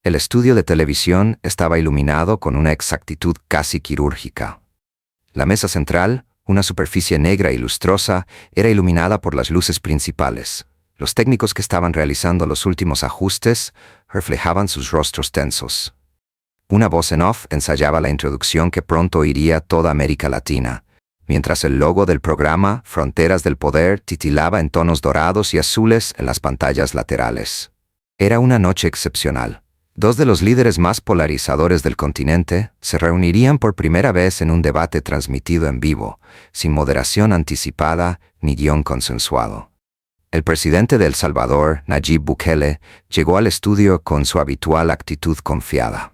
El estudio de televisión estaba iluminado con una exactitud casi quirúrgica. La mesa central, una superficie negra y lustrosa, era iluminada por las luces principales. Los técnicos que estaban realizando los últimos ajustes reflejaban sus rostros tensos. Una voz en off ensayaba la introducción que pronto oiría toda América Latina, mientras el logo del programa, Fronteras del Poder, titilaba en tonos dorados y azules en las pantallas laterales. Era una noche excepcional. Dos de los líderes más polarizadores del continente se reunirían por primera vez en un debate transmitido en vivo, sin moderación anticipada ni guión consensuado. El presidente de El Salvador, Nayib Bukele, llegó al estudio con su habitual actitud confiada.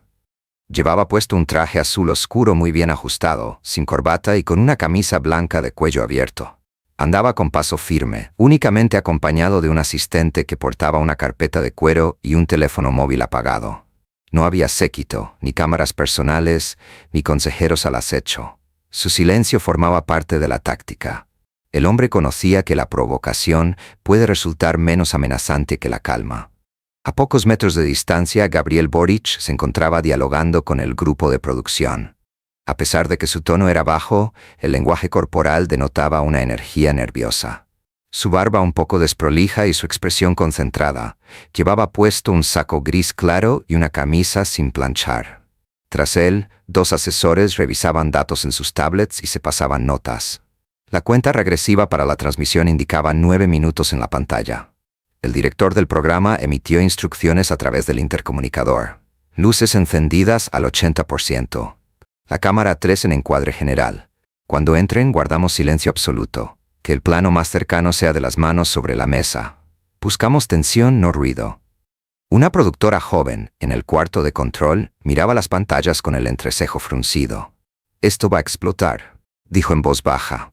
Llevaba puesto un traje azul oscuro muy bien ajustado, sin corbata y con una camisa blanca de cuello abierto. Andaba con paso firme, únicamente acompañado de un asistente que portaba una carpeta de cuero y un teléfono móvil apagado. No había séquito, ni cámaras personales, ni consejeros al acecho. Su silencio formaba parte de la táctica. El hombre conocía que la provocación puede resultar menos amenazante que la calma. A pocos metros de distancia, Gabriel Boric se encontraba dialogando con el grupo de producción. A pesar de que su tono era bajo, el lenguaje corporal denotaba una energía nerviosa. Su barba un poco desprolija y su expresión concentrada. Llevaba puesto un saco gris claro y una camisa sin planchar. Tras él, dos asesores revisaban datos en sus tablets y se pasaban notas. La cuenta regresiva para la transmisión indicaba 9 minutos en la pantalla. El director del programa emitió instrucciones a través del intercomunicador. Luces encendidas al 80%. La cámara 3 en encuadre general. Cuando entren, guardamos silencio absoluto. Que el plano más cercano sea de las manos sobre la mesa. Buscamos tensión, no ruido. Una productora joven, en el cuarto de control, miraba las pantallas con el entrecejo fruncido. «Esto va a explotar», dijo en voz baja.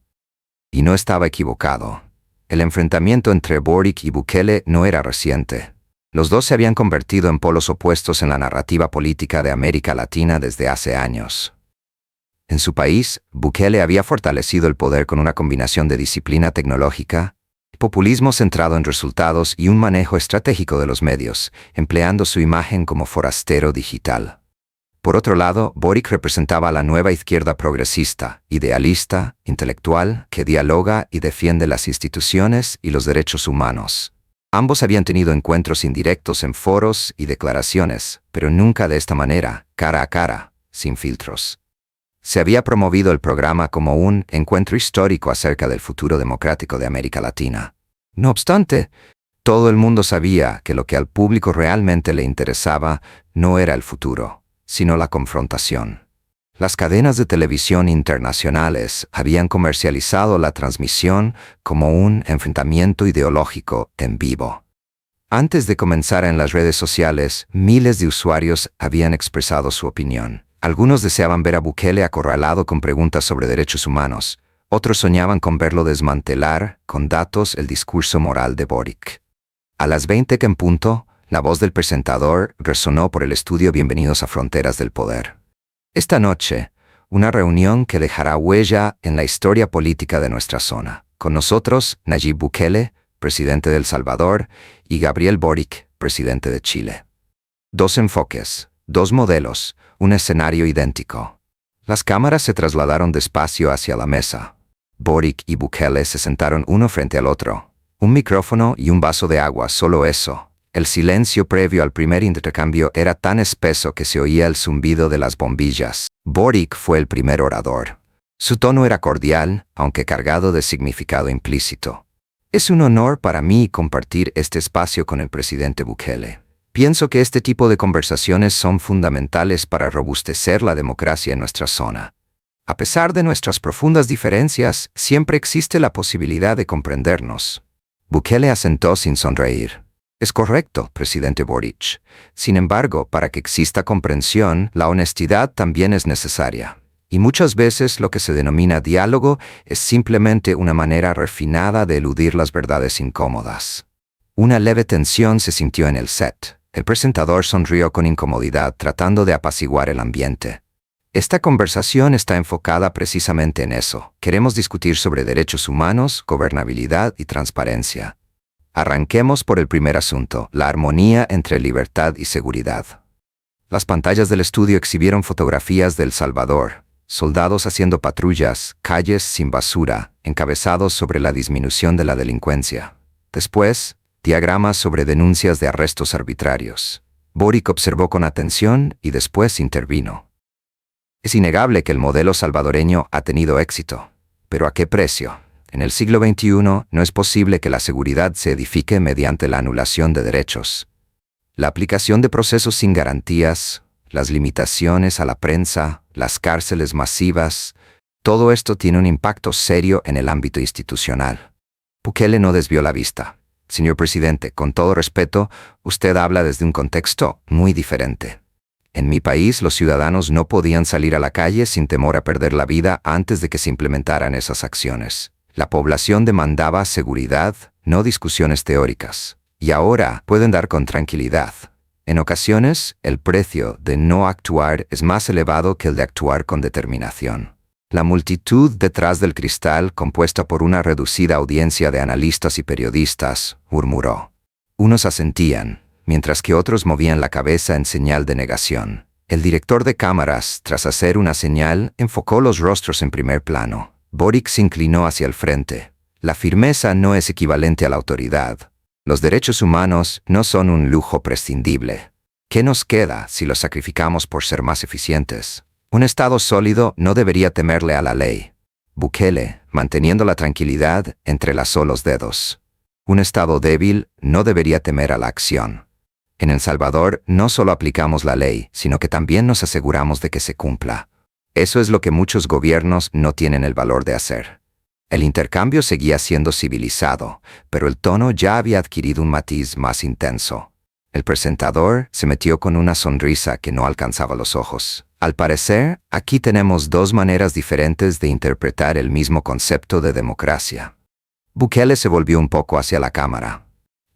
Y no estaba equivocado. El enfrentamiento entre Boric y Bukele no era reciente. Los dos se habían convertido en polos opuestos en la narrativa política de América Latina desde hace años. En su país, Bukele había fortalecido el poder con una combinación de disciplina tecnológica, populismo centrado en resultados y un manejo estratégico de los medios, empleando su imagen como forastero digital. Por otro lado, Boric representaba a la nueva izquierda progresista, idealista, intelectual, que dialoga y defiende las instituciones y los derechos humanos. Ambos habían tenido encuentros indirectos en foros y declaraciones, pero nunca de esta manera, cara a cara, sin filtros. Se había promovido el programa como un encuentro histórico acerca del futuro democrático de América Latina. No obstante, todo el mundo sabía que lo que al público realmente le interesaba no era el futuro, sino la confrontación. Las cadenas de televisión internacionales habían comercializado la transmisión como un enfrentamiento ideológico en vivo. Antes de comenzar en las redes sociales, miles de usuarios habían expresado su opinión. Algunos deseaban ver a Bukele acorralado con preguntas sobre derechos humanos. Otros soñaban con verlo desmantelar, con datos, el discurso moral de Boric. A las 20 en punto, la voz del presentador resonó por el estudio Bienvenidos a Fronteras del Poder. Esta noche, una reunión que dejará huella en la historia política de nuestra zona. Con nosotros, Nayib Bukele, presidente de El Salvador, y Gabriel Boric, presidente de Chile. Dos enfoques, dos modelos, un escenario idéntico. Las cámaras se trasladaron despacio hacia la mesa. Boric y Bukele se sentaron uno frente al otro. Un micrófono y un vaso de agua, solo eso. El silencio previo al primer intercambio era tan espeso que se oía el zumbido de las bombillas. Boric fue el primer orador. Su tono era cordial, aunque cargado de significado implícito. Es un honor para mí compartir este espacio con el presidente Bukele. Pienso que este tipo de conversaciones son fundamentales para robustecer la democracia en nuestra zona. A pesar de nuestras profundas diferencias, siempre existe la posibilidad de comprendernos. Bukele asentó sin sonreír. Es correcto, presidente Boric. Sin embargo, para que exista comprensión, la honestidad también es necesaria. Y muchas veces lo que se denomina diálogo es simplemente una manera refinada de eludir las verdades incómodas. Una leve tensión se sintió en el set. El presentador sonrió con incomodidad, tratando de apaciguar el ambiente. Esta conversación está enfocada precisamente en eso. Queremos discutir sobre derechos humanos, gobernabilidad y transparencia. Arranquemos por el primer asunto, la armonía entre libertad y seguridad. Las pantallas del estudio exhibieron fotografías de El Salvador, soldados haciendo patrullas, calles sin basura, encabezados sobre la disminución de la delincuencia. Después, diagramas sobre denuncias de arrestos arbitrarios. Boric observó con atención y después intervino. Es innegable que el modelo salvadoreño ha tenido éxito. ¿Pero a qué precio? En el siglo XXI no es posible que la seguridad se edifique mediante la anulación de derechos. La aplicación de procesos sin garantías, las limitaciones a la prensa, las cárceles masivas, todo esto tiene un impacto serio en el ámbito institucional. Bukele no desvió la vista. Señor presidente, con todo respeto, usted habla desde un contexto muy diferente. En mi país, los ciudadanos no podían salir a la calle sin temor a perder la vida antes de que se implementaran esas acciones. La población demandaba seguridad, no discusiones teóricas. Y ahora pueden dar con tranquilidad. En ocasiones, el precio de no actuar es más elevado que el de actuar con determinación. La multitud detrás del cristal, compuesta por una reducida audiencia de analistas y periodistas, murmuró. Unos asentían, mientras que otros movían la cabeza en señal de negación. El director de cámaras, tras hacer una señal, enfocó los rostros en primer plano. Boric se inclinó hacia el frente. La firmeza no es equivalente a la autoridad. Los derechos humanos no son un lujo prescindible. ¿Qué nos queda si los sacrificamos por ser más eficientes? Un Estado sólido no debería temerle a la ley. Bukele, manteniendo la tranquilidad, entrelazó los dedos. Un Estado débil no debería temer a la acción. En El Salvador no solo aplicamos la ley, sino que también nos aseguramos de que se cumpla. Eso es lo que muchos gobiernos no tienen el valor de hacer. El intercambio seguía siendo civilizado, pero el tono ya había adquirido un matiz más intenso. El presentador se metió con una sonrisa que no alcanzaba los ojos. Al parecer, aquí tenemos dos maneras diferentes de interpretar el mismo concepto de democracia. Bukele se volvió un poco hacia la cámara.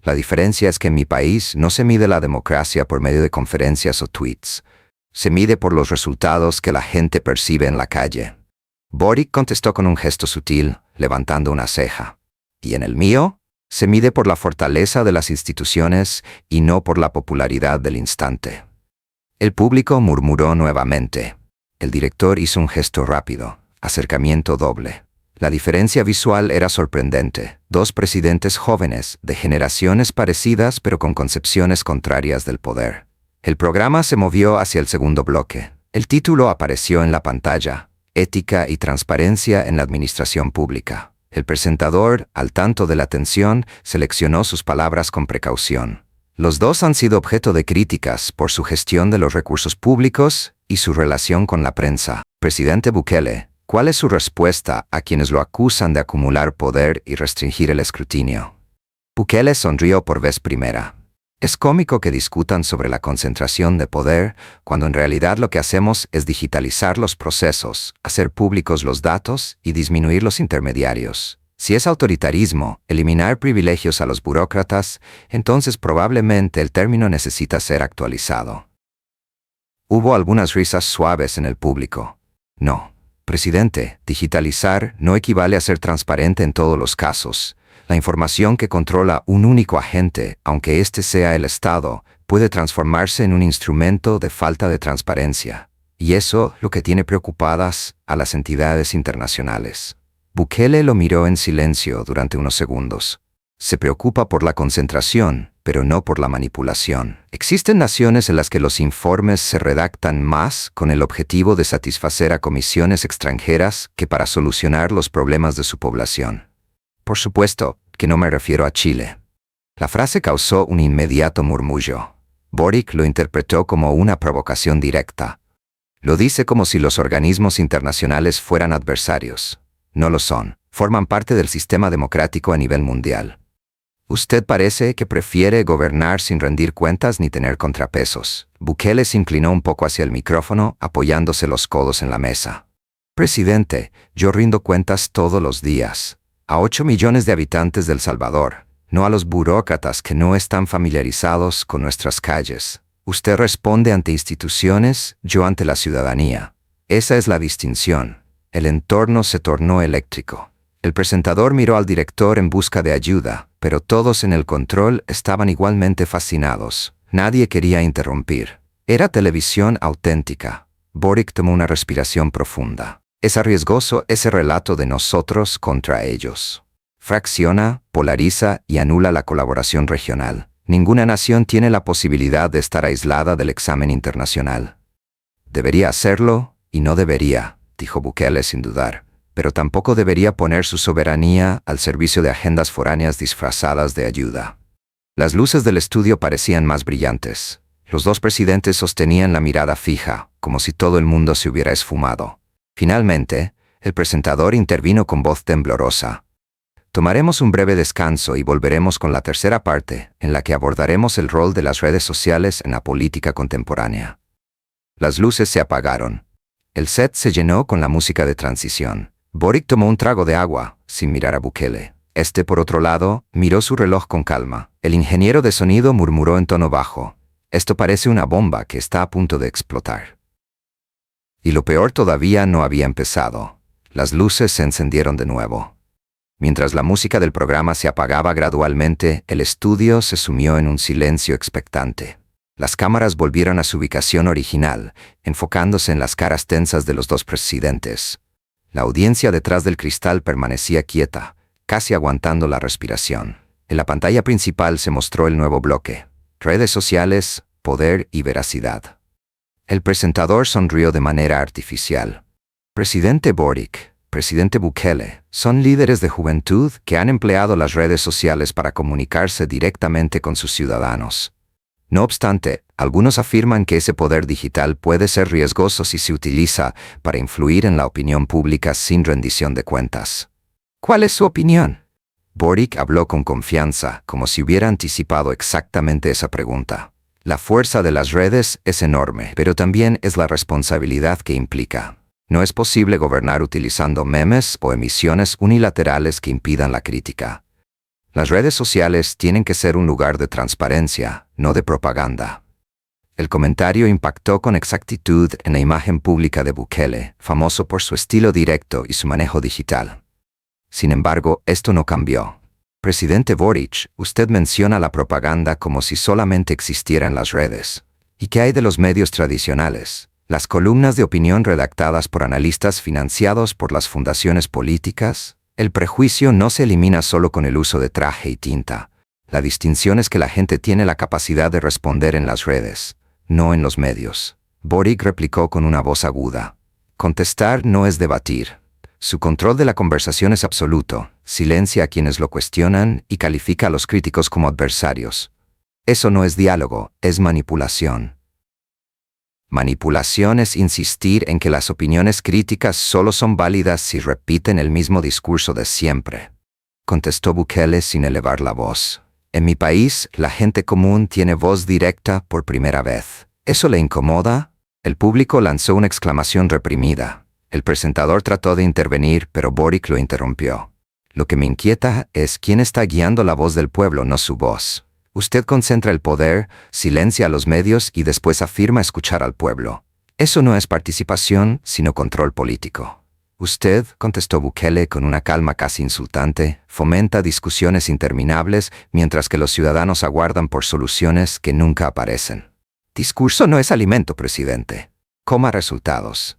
La diferencia es que en mi país no se mide la democracia por medio de conferencias o tweets. Se mide por los resultados que la gente percibe en la calle. Boric contestó con un gesto sutil, levantando una ceja. ¿Y en el mío? Se mide por la fortaleza de las instituciones y no por la popularidad del instante. El público murmuró nuevamente. El director hizo un gesto rápido, acercamiento doble. La diferencia visual era sorprendente. Dos presidentes jóvenes, de generaciones parecidas pero con concepciones contrarias del poder. El programa se movió hacia el segundo bloque. El título apareció en la pantalla: Ética y transparencia en la administración pública. El presentador, al tanto de la tensión, seleccionó sus palabras con precaución. Los dos han sido objeto de críticas por su gestión de los recursos públicos y su relación con la prensa. Presidente Bukele, ¿cuál es su respuesta a quienes lo acusan de acumular poder y restringir el escrutinio? Bukele sonrió por vez primera. Es cómico que discutan sobre la concentración de poder, cuando en realidad lo que hacemos es digitalizar los procesos, hacer públicos los datos y disminuir los intermediarios. Si es autoritarismo, eliminar privilegios a los burócratas, entonces probablemente el término necesita ser actualizado. Hubo algunas risas suaves en el público. No, presidente, digitalizar no equivale a ser transparente en todos los casos. La información que controla un único agente, aunque éste sea el Estado, puede transformarse en un instrumento de falta de transparencia. Y eso lo que tiene preocupadas a las entidades internacionales. Bukele lo miró en silencio durante unos segundos. Se preocupa por la concentración, pero no por la manipulación. Existen naciones en las que los informes se redactan más con el objetivo de satisfacer a comisiones extranjeras que para solucionar los problemas de su población. Por supuesto que no me refiero a Chile. La frase causó un inmediato murmullo. Boric lo interpretó como una provocación directa. Lo dice como si los organismos internacionales fueran adversarios. No lo son. Forman parte del sistema democrático a nivel mundial. Usted parece que prefiere gobernar sin rendir cuentas ni tener contrapesos. Bukele se inclinó un poco hacia el micrófono, apoyándose los codos en la mesa. Presidente, yo rindo cuentas todos los días. A 8 millones de habitantes de El Salvador, no a los burócratas que no están familiarizados con nuestras calles. Usted responde ante instituciones, yo ante la ciudadanía. Esa es la distinción. El entorno se tornó eléctrico. El presentador miró al director en busca de ayuda, pero todos en el control estaban igualmente fascinados. Nadie quería interrumpir. Era televisión auténtica. Boric tomó una respiración profunda. Es arriesgoso ese relato de nosotros contra ellos. Fracciona, polariza y anula la colaboración regional. Ninguna nación tiene la posibilidad de estar aislada del examen internacional. Debería hacerlo y no debería, dijo Bukele sin dudar, pero tampoco debería poner su soberanía al servicio de agendas foráneas disfrazadas de ayuda. Las luces del estudio parecían más brillantes. Los dos presidentes sostenían la mirada fija, como si todo el mundo se hubiera esfumado. Finalmente, el presentador intervino con voz temblorosa. Tomaremos un breve descanso y volveremos con la tercera parte, en la que abordaremos el rol de las redes sociales en la política contemporánea. Las luces se apagaron. El set se llenó con la música de transición. Boric tomó un trago de agua, sin mirar a Bukele. Este, por otro lado, miró su reloj con calma. El ingeniero de sonido murmuró en tono bajo: «Esto parece una bomba que está a punto de explotar». Y lo peor todavía no había empezado. Las luces se encendieron de nuevo. Mientras la música del programa se apagaba gradualmente, el estudio se sumió en un silencio expectante. Las cámaras volvieron a su ubicación original, enfocándose en las caras tensas de los dos presidentes. La audiencia detrás del cristal permanecía quieta, casi aguantando la respiración. En la pantalla principal se mostró el nuevo bloque: redes sociales, poder y veracidad. El presentador sonrió de manera artificial. Presidente Boric, presidente Bukele, son líderes de juventud que han empleado las redes sociales para comunicarse directamente con sus ciudadanos. No obstante, algunos afirman que ese poder digital puede ser riesgoso si se utiliza para influir en la opinión pública sin rendición de cuentas. ¿Cuál es su opinión? Boric habló con confianza, como si hubiera anticipado exactamente esa pregunta. La fuerza de las redes es enorme, pero también es la responsabilidad que implica. No es posible gobernar utilizando memes o emisiones unilaterales que impidan la crítica. Las redes sociales tienen que ser un lugar de transparencia, no de propaganda. El comentario impactó con exactitud en la imagen pública de Bukele, famoso por su estilo directo y su manejo digital. Sin embargo, esto no cambió. Presidente Boric, usted menciona la propaganda como si solamente existiera en las redes. ¿Y qué hay de los medios tradicionales? Las columnas de opinión redactadas por analistas financiados por las fundaciones políticas. El prejuicio no se elimina solo con el uso de traje y tinta. La distinción es que la gente tiene la capacidad de responder en las redes, no en los medios. Boric replicó con una voz aguda: contestar no es debatir. Su control de la conversación es absoluto, silencia a quienes lo cuestionan y califica a los críticos como adversarios. Eso no es diálogo, es manipulación. Manipulación es insistir en que las opiniones críticas solo son válidas si repiten el mismo discurso de siempre, contestó Bukele sin elevar la voz. En mi país, la gente común tiene voz directa por primera vez. ¿Eso le incomoda? El público lanzó una exclamación reprimida. El presentador trató de intervenir, pero Boric lo interrumpió. Lo que me inquieta es quién está guiando la voz del pueblo, no su voz. Usted concentra el poder, silencia a los medios y después afirma escuchar al pueblo. Eso no es participación, sino control político. Usted, contestó Bukele con una calma casi insultante, fomenta discusiones interminables mientras que los ciudadanos aguardan por soluciones que nunca aparecen. Discurso no es alimento, presidente. Coma resultados.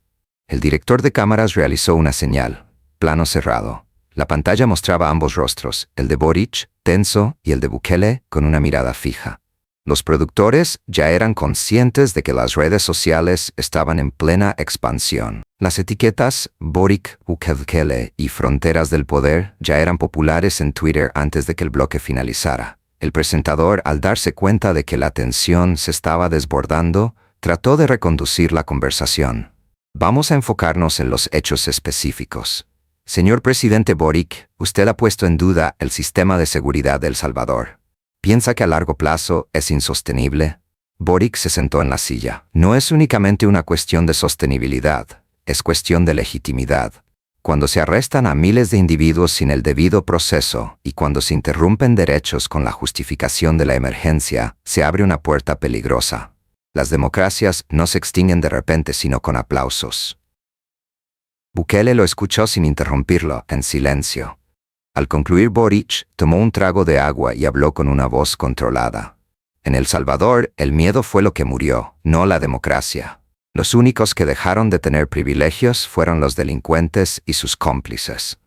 El director de cámaras realizó una señal. Plano cerrado. La pantalla mostraba ambos rostros, el de Boric, tenso, y el de Bukele, con una mirada fija. Los productores ya eran conscientes de que las redes sociales estaban en plena expansión. Las etiquetas Boric, Bukele y Fronteras del Poder ya eran populares en Twitter antes de que el bloque finalizara. El presentador, al darse cuenta de que la tensión se estaba desbordando, trató de reconducir la conversación. Vamos a enfocarnos en los hechos específicos. Señor presidente Boric, usted ha puesto en duda el sistema de seguridad de El Salvador. ¿Piensa que a largo plazo es insostenible? Boric se sentó en la silla. No es únicamente una cuestión de sostenibilidad, es cuestión de legitimidad. Cuando se arrestan a miles de individuos sin el debido proceso y cuando se interrumpen derechos con la justificación de la emergencia, se abre una puerta peligrosa. Las democracias no se extinguen de repente sino con aplausos. Bukele lo escuchó sin interrumpirlo, en silencio. Al concluir Boric, tomó un trago de agua y habló con una voz controlada. En El Salvador, el miedo fue lo que murió, no la democracia. Los únicos que dejaron de tener privilegios fueron los delincuentes y sus cómplices.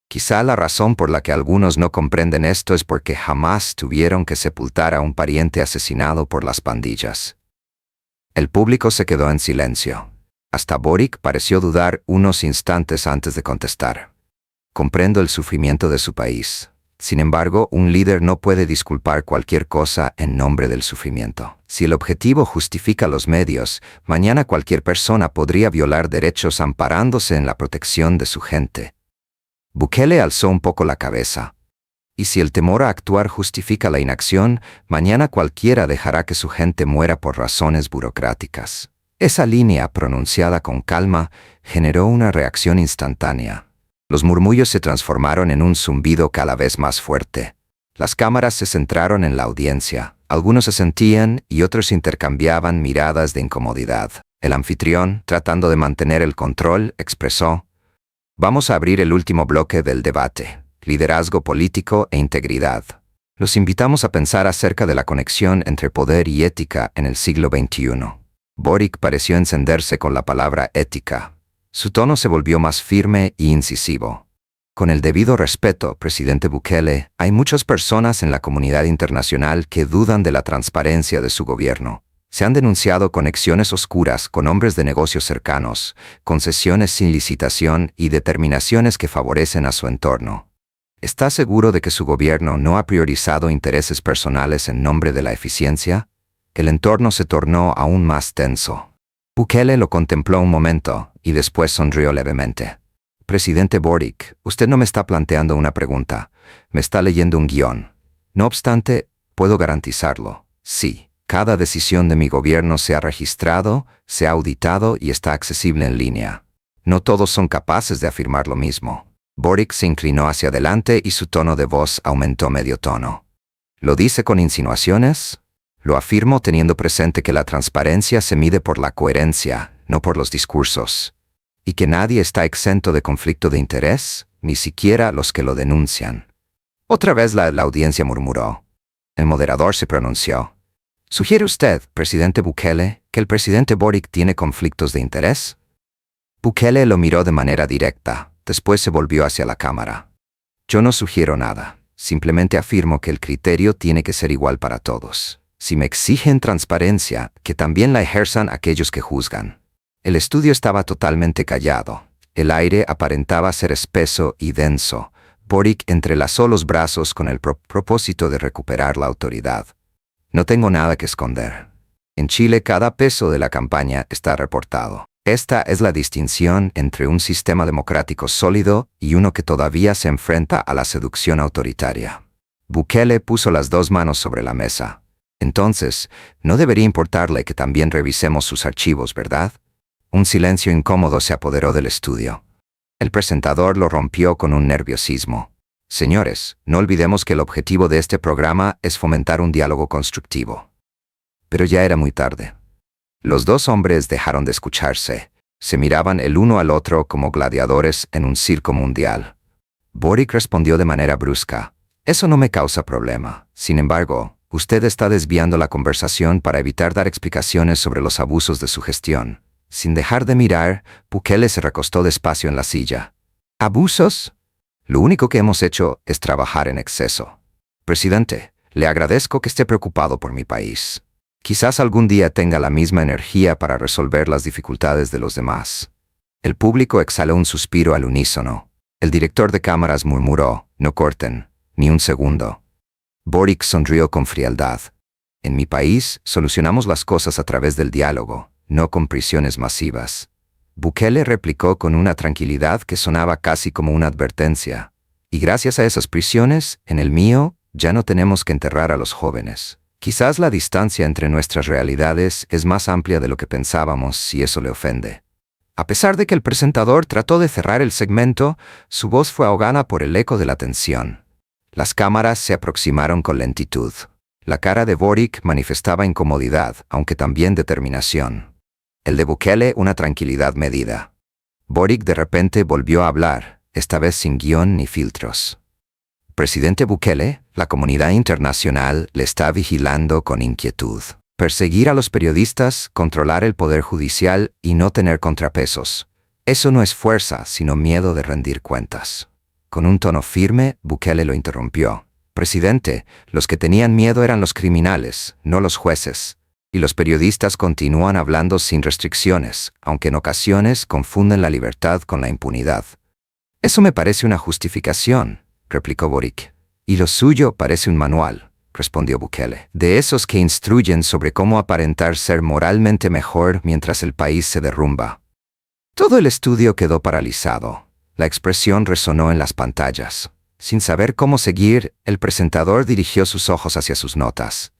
Quizá la razón por la que algunos no comprenden esto es porque jamás tuvieron que sepultar a un pariente asesinado por las pandillas. El público se quedó en silencio. Hasta Boric pareció dudar unos instantes antes de contestar. Comprendo el sufrimiento de su país. Sin embargo, un líder no puede disculpar cualquier cosa en nombre del sufrimiento. Si el objetivo justifica los medios, mañana cualquier persona podría violar derechos amparándose en la protección de su gente. Bukele alzó un poco la cabeza. Y si el temor a actuar justifica la inacción, mañana cualquiera dejará que su gente muera por razones burocráticas. Esa línea, pronunciada con calma, generó una reacción instantánea. Los murmullos se transformaron en un zumbido cada vez más fuerte. Las cámaras se centraron en la audiencia. Algunos asentían y otros intercambiaban miradas de incomodidad. El anfitrión, tratando de mantener el control, expresó: «Vamos a abrir el último bloque del debate, liderazgo político e integridad. Los invitamos a pensar acerca de la conexión entre poder y ética en el siglo XXI». Boric pareció encenderse con la palabra ética. Su tono se volvió más firme e incisivo. Con el debido respeto, presidente Bukele, hay muchas personas en la comunidad internacional que dudan de la transparencia de su gobierno. Se han denunciado conexiones oscuras con hombres de negocios cercanos, concesiones sin licitación y determinaciones que favorecen a su entorno. ¿Está seguro de que su gobierno no ha priorizado intereses personales en nombre de la eficiencia? El entorno se tornó aún más tenso. Bukele lo contempló un momento y después sonrió levemente. «Presidente Boric, usted no me está planteando una pregunta, me está leyendo un guión. No obstante, puedo garantizarlo. Sí, cada decisión de mi gobierno se ha registrado, se ha auditado y está accesible en línea. No todos son capaces de afirmar lo mismo». Boric se inclinó hacia adelante y su tono de voz aumentó medio tono. «¿Lo dice con insinuaciones? Lo afirmo teniendo presente que la transparencia se mide por la coherencia, no por los discursos. Y que nadie está exento de conflicto de interés, ni siquiera los que lo denuncian». Otra vez la audiencia murmuró. El moderador se pronunció. «¿Sugiere usted, presidente Bukele, que el presidente Boric tiene conflictos de interés?» Bukele lo miró de manera directa, después se volvió hacia la cámara. «Yo no sugiero nada, simplemente afirmo que el criterio tiene que ser igual para todos. Si me exigen transparencia, que también la ejerzan aquellos que juzgan». El estudio estaba totalmente callado. El aire aparentaba ser espeso y denso. Boric entrelazó los brazos con el propósito de recuperar la autoridad. «No tengo nada que esconder. En Chile cada peso de la campaña está reportado. Esta es la distinción entre un sistema democrático sólido y uno que todavía se enfrenta a la seducción autoritaria». Bukele puso las dos manos sobre la mesa. «Entonces, no debería importarle que también revisemos sus archivos, ¿verdad?». Un silencio incómodo se apoderó del estudio. El presentador lo rompió con un nerviosismo. «Señores, no olvidemos que el objetivo de este programa es fomentar un diálogo constructivo». Pero ya era muy tarde. Los dos hombres dejaron de escucharse. Se miraban el uno al otro como gladiadores en un circo mundial. Boric respondió de manera brusca: «Eso no me causa problema. Sin embargo, usted está desviando la conversación para evitar dar explicaciones sobre los abusos de su gestión». Sin dejar de mirar, Bukele se recostó despacio en la silla. «¿Abusos? Lo único que hemos hecho es trabajar en exceso. Presidente, le agradezco que esté preocupado por mi país. Quizás algún día tenga la misma energía para resolver las dificultades de los demás». El público exhaló un suspiro al unísono. El director de cámaras murmuró: «No corten, ni un segundo». Boric sonrió con frialdad. «En mi país solucionamos las cosas a través del diálogo, no con prisiones masivas». Bukele replicó con una tranquilidad que sonaba casi como una advertencia. «Y gracias a esas prisiones, en el mío, ya no tenemos que enterrar a los jóvenes. Quizás la distancia entre nuestras realidades es más amplia de lo que pensábamos, si eso le ofende». A pesar de que el presentador trató de cerrar el segmento, su voz fue ahogada por el eco de la tensión. Las cámaras se aproximaron con lentitud. La cara de Boric manifestaba incomodidad, aunque también determinación. El de Bukele una tranquilidad medida. Boric de repente volvió a hablar, esta vez sin guión ni filtros. Presidente Bukele, la comunidad internacional le está vigilando con inquietud. Perseguir a los periodistas, controlar el poder judicial y no tener contrapesos. Eso no es fuerza, sino miedo de rendir cuentas. Con un tono firme, Bukele lo interrumpió. Presidente, los que tenían miedo eran los criminales, no los jueces. Y los periodistas continúan hablando sin restricciones, aunque en ocasiones confunden la libertad con la impunidad. Eso me parece una justificación, replicó Boric. Y lo suyo parece un manual, respondió Bukele, de esos que instruyen sobre cómo aparentar ser moralmente mejor mientras el país se derrumba. Todo el estudio quedó paralizado. La expresión resonó en las pantallas. Sin saber cómo seguir, el presentador dirigió sus ojos hacia sus notas.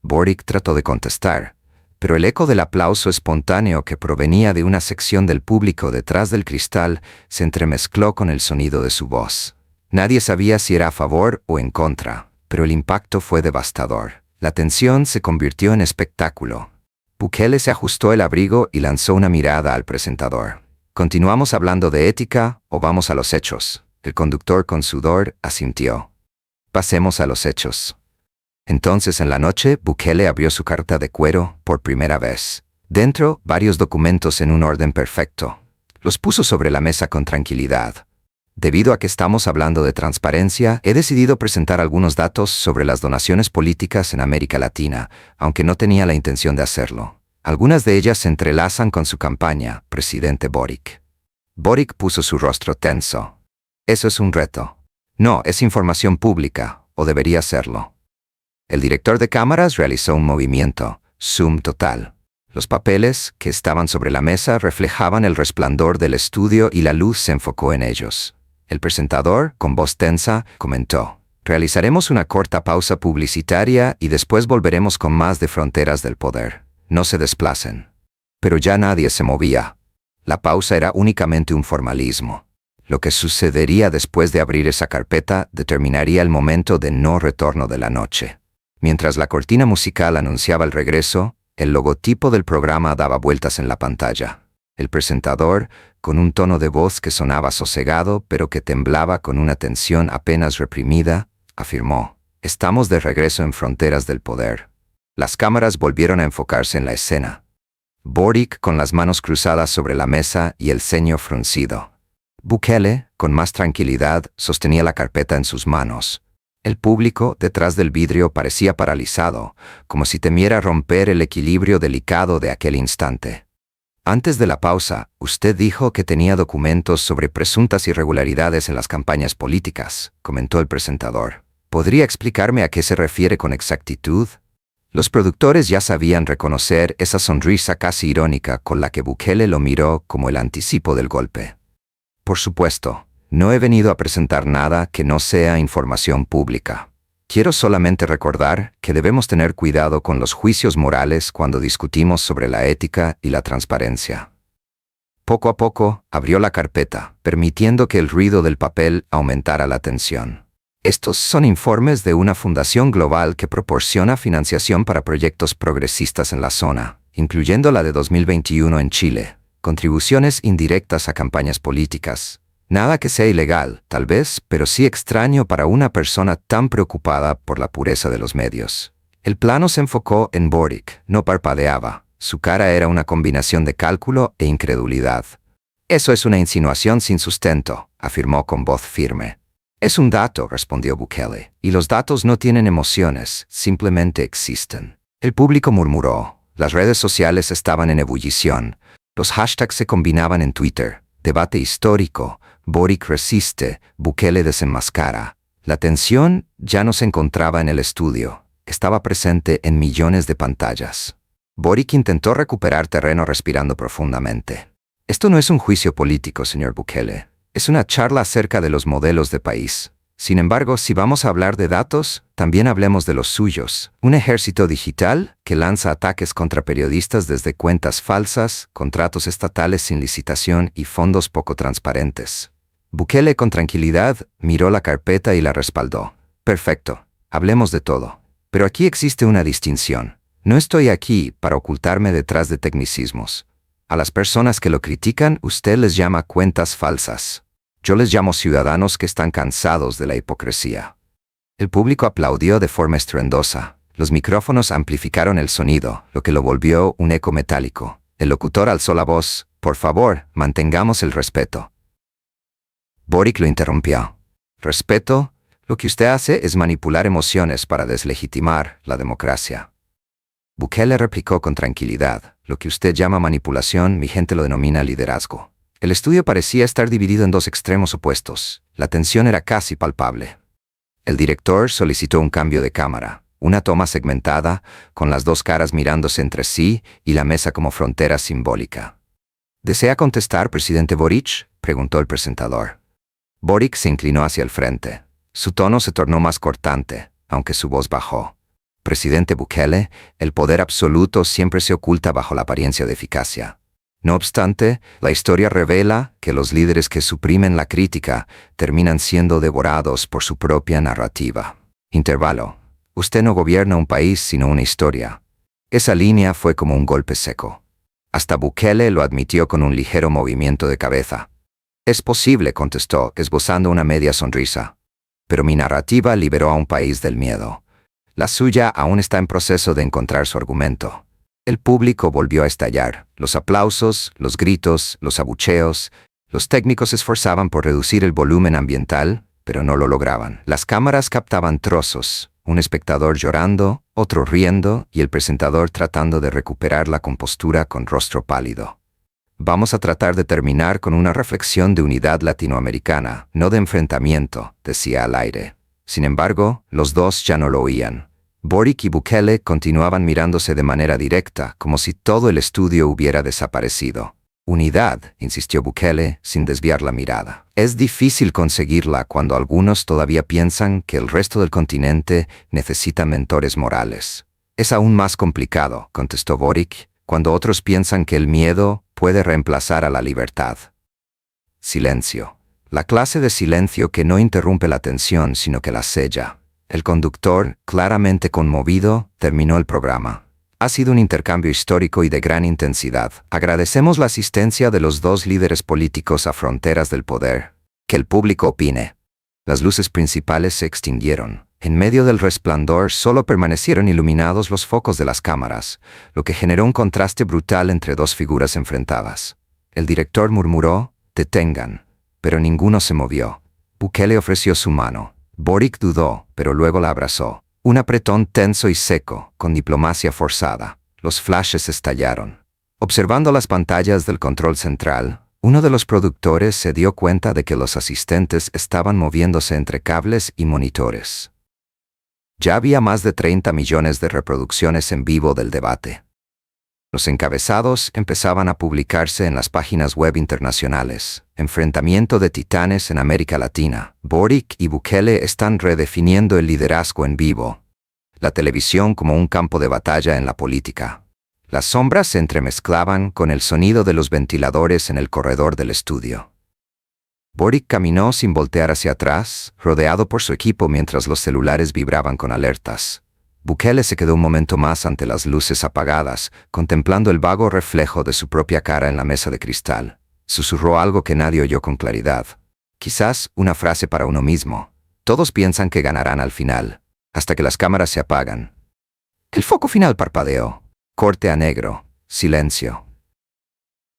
Boric trató de contestar, pero el eco del aplauso espontáneo que provenía de una sección del público detrás del cristal se entremezcló con el sonido de su voz. Nadie sabía si era a favor o en contra, pero el impacto fue devastador. La tensión se convirtió en espectáculo. Bukele se ajustó el abrigo y lanzó una mirada al presentador. ¿Continuamos hablando de ética o vamos a los hechos? El conductor con sudor asintió. Pasemos a los hechos. Entonces en la noche, Bukele abrió su carta de cuero por primera vez. Dentro, varios documentos en un orden perfecto. Los puso sobre la mesa con tranquilidad. Debido a que estamos hablando de transparencia, he decidido presentar algunos datos sobre las donaciones políticas en América Latina, aunque no tenía la intención de hacerlo. Algunas de ellas se entrelazan con su campaña, presidente Boric. Boric puso su rostro tenso. Eso es un reto. No, es información pública, o debería serlo. El director de cámaras realizó un movimiento, zoom total. Los papeles, que estaban sobre la mesa, reflejaban el resplandor del estudio y la luz se enfocó en ellos. El presentador, con voz tensa, comentó: realizaremos una corta pausa publicitaria y después volveremos con más de Fronteras del Poder. No se desplacen. Pero ya nadie se movía. La pausa era únicamente un formalismo. Lo que sucedería después de abrir esa carpeta determinaría el momento de no retorno de la noche. Mientras la cortina musical anunciaba el regreso, el logotipo del programa daba vueltas en la pantalla. El presentador, con un tono de voz que sonaba sosegado pero que temblaba con una tensión apenas reprimida, afirmó: estamos de regreso en Fronteras del Poder. Las cámaras volvieron a enfocarse en la escena. Boric con las manos cruzadas sobre la mesa y el ceño fruncido. Bukele, con más tranquilidad, sostenía la carpeta en sus manos. El público, detrás del vidrio, parecía paralizado, como si temiera romper el equilibrio delicado de aquel instante. Antes de la pausa, usted dijo que tenía documentos sobre presuntas irregularidades en las campañas políticas, comentó el presentador. ¿Podría explicarme a qué se refiere con exactitud? Los productores ya sabían reconocer esa sonrisa casi irónica con la que Bukele lo miró como el anticipo del golpe. Por supuesto, no he venido a presentar nada que no sea información pública. Quiero solamente recordar que debemos tener cuidado con los juicios morales cuando discutimos sobre la ética y la transparencia. Poco a poco, abrió la carpeta, permitiendo que el ruido del papel aumentara la tensión. Estos son informes de una fundación global que proporciona financiación para proyectos progresistas en la zona, incluyendo la de 2021 en Chile, contribuciones indirectas a campañas políticas. Nada que sea ilegal, tal vez, pero sí extraño para una persona tan preocupada por la pureza de los medios. El plano se enfocó en Boric, no parpadeaba. Su cara era una combinación de cálculo e incredulidad. Eso es una insinuación sin sustento, afirmó con voz firme. Es un dato, respondió Bukele, y los datos no tienen emociones, simplemente existen. El público murmuró. Las redes sociales estaban en ebullición. Los hashtags se combinaban en Twitter. Debate histórico. Boric resiste, Bukele desenmascara. La tensión ya no se encontraba en el estudio, estaba presente en millones de pantallas. Boric intentó recuperar terreno respirando profundamente. Esto no es un juicio político, señor Bukele. Es una charla acerca de los modelos de país. Sin embargo, si vamos a hablar de datos, también hablemos de los suyos. Un ejército digital que lanza ataques contra periodistas desde cuentas falsas, contratos estatales sin licitación y fondos poco transparentes. Bukele con tranquilidad miró la carpeta y la respaldó. Perfecto, hablemos de todo. Pero aquí existe una distinción. No estoy aquí para ocultarme detrás de tecnicismos. A las personas que lo critican, usted les llama cuentas falsas. Yo les llamo ciudadanos que están cansados de la hipocresía. El público aplaudió de forma estruendosa. Los micrófonos amplificaron el sonido, lo que lo volvió un eco metálico. El locutor alzó la voz: «Por favor, mantengamos el respeto». Boric lo interrumpió. «¿Respeto? Lo que usted hace es manipular emociones para deslegitimar la democracia». Bukele replicó con tranquilidad: «Lo que usted llama manipulación, mi gente lo denomina liderazgo». El estudio parecía estar dividido en dos extremos opuestos. La tensión era casi palpable. El director solicitó un cambio de cámara, una toma segmentada, con las dos caras mirándose entre sí y la mesa como frontera simbólica. «¿Desea contestar, presidente Boric?», preguntó el presentador. Boric se inclinó hacia el frente. Su tono se tornó más cortante, aunque su voz bajó. «Presidente Bukele, el poder absoluto siempre se oculta bajo la apariencia de eficacia. No obstante, la historia revela que los líderes que suprimen la crítica terminan siendo devorados por su propia narrativa». Intervalo. «Usted no gobierna un país sino una historia». Esa línea fue como un golpe seco. Hasta Bukele lo admitió con un ligero movimiento de cabeza. «Es posible», contestó, esbozando una media sonrisa. «Pero mi narrativa liberó a un país del miedo. La suya aún está en proceso de encontrar su argumento». El público volvió a estallar. Los aplausos, los gritos, los abucheos. Los técnicos se esforzaban por reducir el volumen ambiental, pero no lo lograban. Las cámaras captaban trozos. Un espectador llorando, otro riendo y el presentador tratando de recuperar la compostura con rostro pálido. «Vamos a tratar de terminar con una reflexión de unidad latinoamericana, no de enfrentamiento», decía al aire. Sin embargo, los dos ya no lo oían. Boric y Bukele continuaban mirándose de manera directa, como si todo el estudio hubiera desaparecido. «Unidad», insistió Bukele, sin desviar la mirada. «Es difícil conseguirla cuando algunos todavía piensan que el resto del continente necesita mentores morales». «Es aún más complicado», contestó Boric, «cuando otros piensan que el miedo puede reemplazar a la libertad». Silencio. La clase de silencio que no interrumpe la atención, sino que la sella. El conductor, claramente conmovido, terminó el programa. «Ha sido un intercambio histórico y de gran intensidad. Agradecemos la asistencia de los dos líderes políticos a fronteras del poder. Que el público opine». Las luces principales se extinguieron. En medio del resplandor solo permanecieron iluminados los focos de las cámaras, lo que generó un contraste brutal entre dos figuras enfrentadas. El director murmuró: «Detengan», pero ninguno se movió. Bukele ofreció su mano. Boric dudó, pero luego la abrazó. Un apretón tenso y seco, con diplomacia forzada. Los flashes estallaron. Observando las pantallas del control central, uno de los productores se dio cuenta de que los asistentes estaban moviéndose entre cables y monitores. Ya había más de 30 millones de reproducciones en vivo del debate. Los encabezados empezaban a publicarse en las páginas web internacionales. «Enfrentamiento de titanes en América Latina. Boric y Bukele están redefiniendo el liderazgo en vivo». La televisión como un campo de batalla en la política. Las sombras se entremezclaban con el sonido de los ventiladores en el corredor del estudio. Boric caminó sin voltear hacia atrás, rodeado por su equipo mientras los celulares vibraban con alertas. Bukele se quedó un momento más ante las luces apagadas, contemplando el vago reflejo de su propia cara en la mesa de cristal. Susurró algo que nadie oyó con claridad. Quizás una frase para uno mismo. Todos piensan que ganarán al final, hasta que las cámaras se apagan. El foco final parpadeó. Corte a negro. Silencio.